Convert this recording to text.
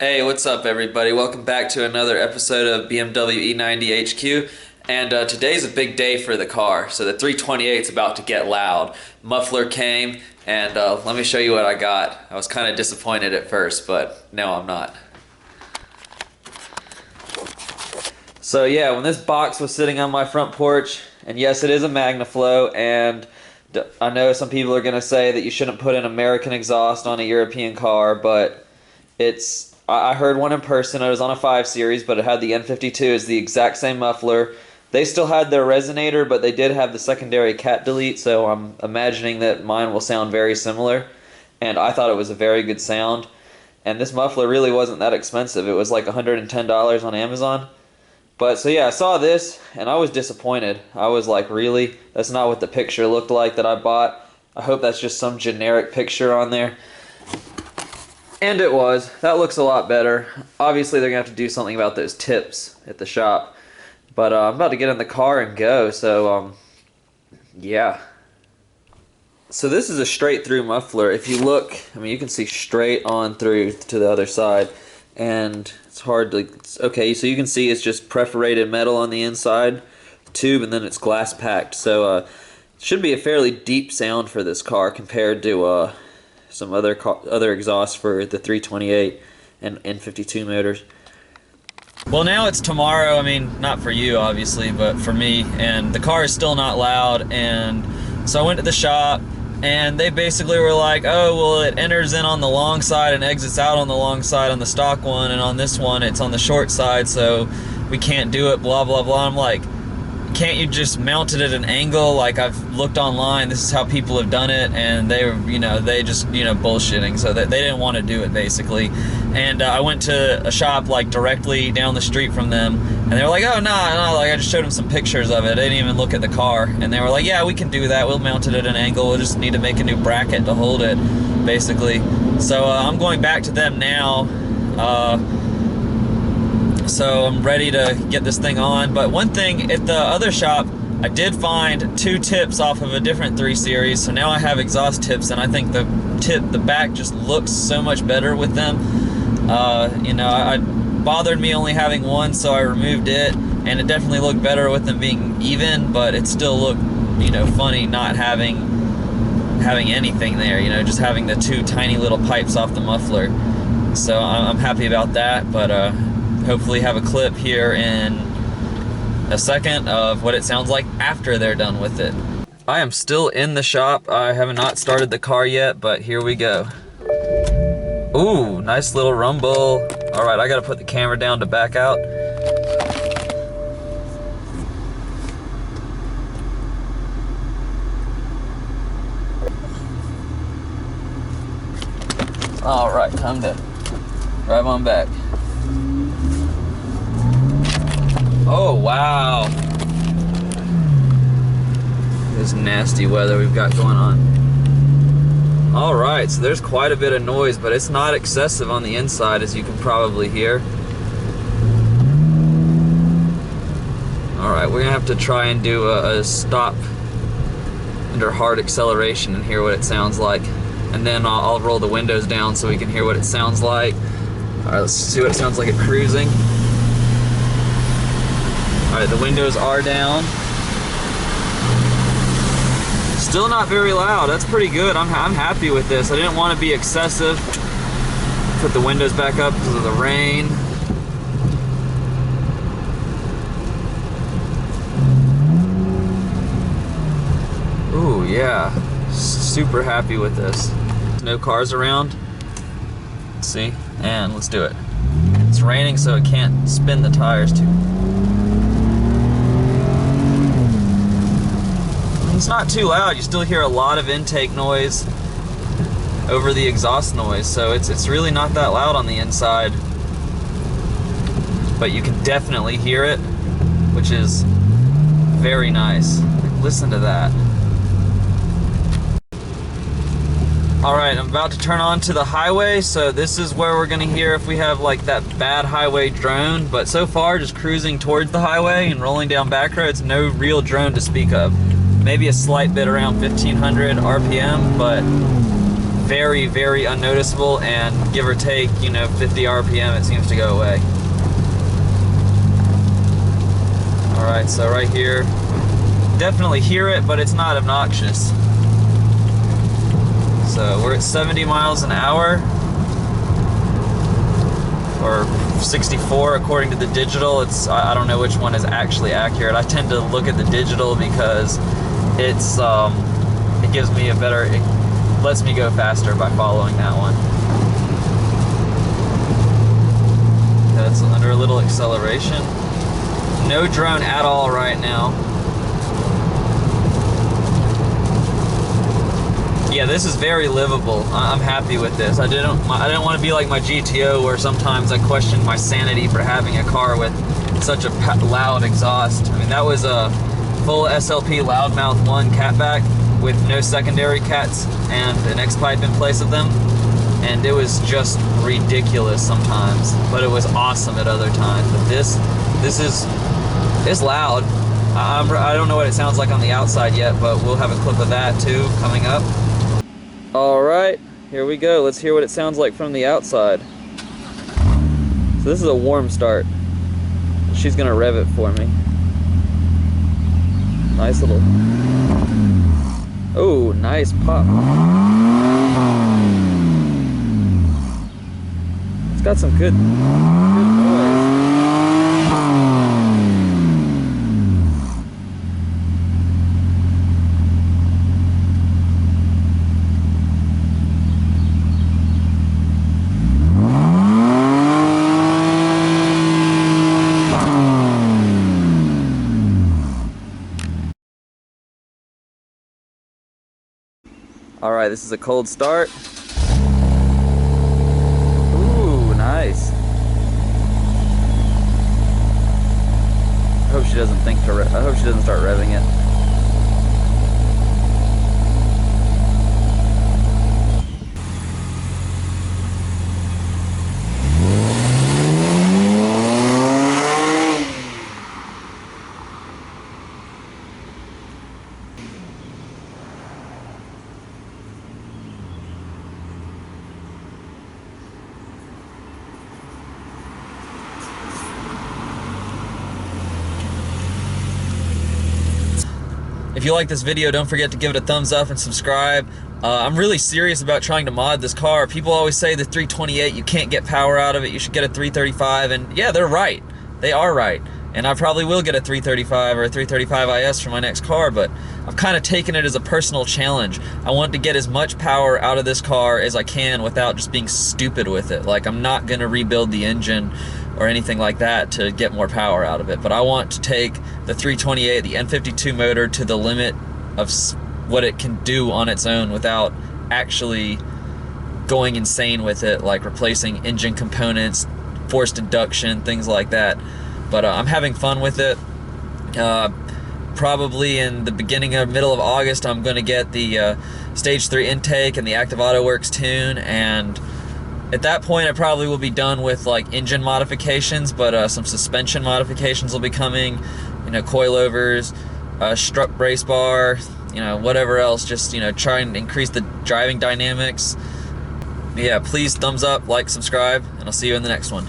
Hey, what's up everybody? Welcome back to another episode of BMW E90 HQ. And today's a big day for the car. So the 328 is about to get loud. Muffler came, and let me show you what I got. I was kind of disappointed at first, but no, I'm not. So yeah, when this box was sitting on my front porch, and yes, it is a Magnaflow, and I know some people are going to say that you shouldn't put an American exhaust on a European car, but I heard one in person. It was on a 5 Series, but it had the N52. It's the exact same muffler. They still had their resonator, but they did have the secondary cat delete, so I'm imagining that mine will sound very similar. And I thought it was a very good sound. And this muffler really wasn't that expensive. It was like $110 on Amazon. But so yeah, I saw this, and I was disappointed. I was like, really? That's not what the picture looked like that I bought. I hope that's just some generic picture on there. And it was. That looks a lot better. Obviously, they're going to have to do something about those tips at the shop. But I'm about to get in the car and go, so, yeah. So this is a straight-through muffler. If you look, I mean, you can see straight on through to the other side. And it's hard to... Okay, so you can see it's just perforated metal on the inside tube, and then it's glass-packed. So, it should be a fairly deep sound for this car compared to, some other exhausts for the 328 and N52 motors. Well, now it's tomorrow. I mean, not for you obviously, but for me, and the car is still not loud. And so I went to the shop, and they basically were like, oh well, it enters in on the long side and exits out on the long side on the stock one, and on this one it's on the short side, so we can't do it, blah blah blah. I'm like, can't you just mount it at an angle? Like, I've looked online, this is how people have done it, and they were, they just, bullshitting, so that they didn't want to do it, basically. And I went to a shop, like, directly down the street from them, and they were like, oh, no, like, I just showed them some pictures of it, they didn't even look at the car, and they were like, yeah, we can do that, we'll mount it at an angle, we'll just need to make a new bracket to hold it, basically. So, I'm going back to them now, so I'm ready to get this thing on. But one thing, at the other shop, I did find 2 tips off of a different 3 Series, so now I have exhaust tips, and I think the back just looks so much better with them. It bothered me only having one, so I removed it, and it definitely looked better with them being even, but it still looked, funny not having anything there, just having the 2 tiny little pipes off the muffler. So I'm happy about that, but hopefully have a clip here in a second of what it sounds like after they're done with it. I am still in the shop. I have not started the car yet, but here we go. Ooh, nice little rumble. All right, I gotta put the camera down to back out. All right, time to drive on back. Oh, wow. This nasty weather we've got going on. Alright, so there's quite a bit of noise, but it's not excessive on the inside, as you can probably hear. Alright, we're gonna have to try and do a stop under hard acceleration and hear what it sounds like. And then I'll roll the windows down so we can hear what it sounds like. Alright, let's see what it sounds like at cruising. Alright, the windows are down. Still not very loud. That's pretty good. I'm happy with this. I didn't want to be excessive. Put the windows back up because of the rain. Ooh, yeah. Super happy with this. No cars around. Let's see. And let's do it. It's raining, so it can't spin the tires too. It's not too loud. You still hear a lot of intake noise over the exhaust noise, so it's really not that loud on the inside. But you can definitely hear it, which is very nice. Listen to that. Alright, I'm about to turn on to the highway, so this is where we're gonna hear if we have like that bad highway drone, but so far just cruising towards the highway and rolling down back roads, no real drone to speak of. Maybe a slight bit around 1500 RPM, but very, very unnoticeable, and give or take, 50 RPM, it seems to go away. Alright, so right here, definitely hear it, but it's not obnoxious. So we're at 70 miles an hour, or 64 according to the digital. I don't know which one is actually accurate. I tend to look at the digital because it gives me it lets me go faster by following that one. That's under a little acceleration. No drone at all right now. Yeah, this is very livable. I'm happy with this. I didn't want to be like my GTO, where sometimes I questioned my sanity for having a car with such a loud exhaust. I mean, that was a full SLP Loudmouth 1 catback with no secondary cats and an X-pipe in place of them, and it was just ridiculous sometimes, but it was awesome at other times. But it's loud. I don't know what it sounds like on the outside yet, but we'll have a clip of that too coming up. Alright, here we go. Let's hear what it sounds like from the outside. So this is a warm start. She's gonna rev it for me. Nice little... Oh, nice pop. It's got some good noise. Alright, this is a cold start. Ooh, nice. I hope she doesn't start revving it. If you like this video, don't forget to give it a thumbs up and subscribe. I'm really serious about trying to mod this car. People always say the 328, you can't get power out of it, you should get a 335, and yeah, they're right. They are right. And I probably will get a 335 or a 335 IS for my next car, but I've kind of taken it as a personal challenge. I want to get as much power out of this car as I can without just being stupid with it. Like, I'm not going to rebuild the engine or anything like that to get more power out of it, but I want to take the 328, the N52 motor, to the limit of what it can do on its own without actually going insane with it, like replacing engine components, forced induction, things like that. But I'm having fun with it. Probably in the middle of August, I'm going to get the Stage 3 intake and the Active Auto Works tune, and at that point I probably will be done with like engine modifications, but some suspension modifications will be coming, coilovers, strut brace bar, whatever else, just try and increase the driving dynamics. Yeah, please thumbs up, like, subscribe, and I'll see you in the next one.